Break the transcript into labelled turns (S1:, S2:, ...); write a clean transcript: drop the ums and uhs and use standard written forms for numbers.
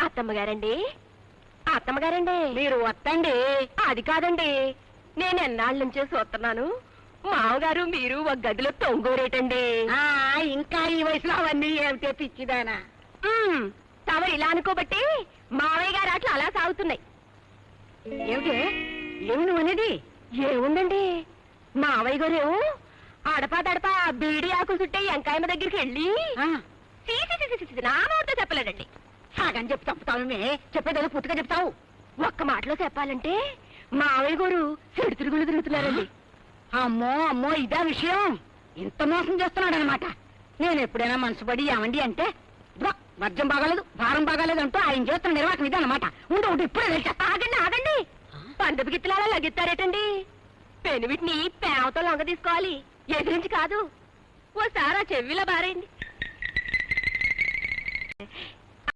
S1: అత్తమ్మగారండి, అత్తమ్మగారండి,
S2: మీరు వస్తండి.
S1: అది కాదండి, నేను ఎన్నాళ్ళ నుంచే చూస్తున్నాను. మామగారు మీరు ఒక గదిలో తొంగోరేటండి.
S2: ఇంకా ఈ వయసులో అవన్నీ ఏమిటే పిచ్చిదానా?
S1: తమరు ఇలా అనుకోబట్టి మావయ్య గారు అట్లా అలా సాగుతున్నాయి.
S2: ఏమిటే ఏమి నువ్వు అనేది?
S1: ఏముందండి, మావయ్య గారు అడపా దడపా బీడి ఆకులు చుట్టే ఎంకాయమ్మ దగ్గరికి వెళ్ళి నా మాటతో చెప్పలేదండి.
S2: సాగని చెప్పి చంపుతావు. చెప్పేదేదో పూర్తిగా చెప్తావు.
S1: ఒక్క మాటలో చెప్పాలంటే మావయ్య గారు చెడు తిరుగులు తిరుగుతున్నారండి.
S2: అమ్మో అమ్మో, ఇదా విషయం? ఇంత మోసం చేస్తున్నాడు అనమాట. నేను ఎప్పుడైనా మనసు పడి ఏమండి అంటే మద్యం బాగాలేదు, భారం బాగాలేదు అంటూ ఆయన చేస్తున్న నిర్వాహకం ఇదే అనమాట. ఉండు ఇప్పుడే వెళ్ళా.
S1: ఆగండి ఆగండి, పండుగ గిత్తలాలా లగిస్తారేటండి. పెనువిటిని పేమతో లొంగ తీసుకోవాలి, ఎదిరించి కాదు. ఓసారి ఆ చెవిలో బారైంది.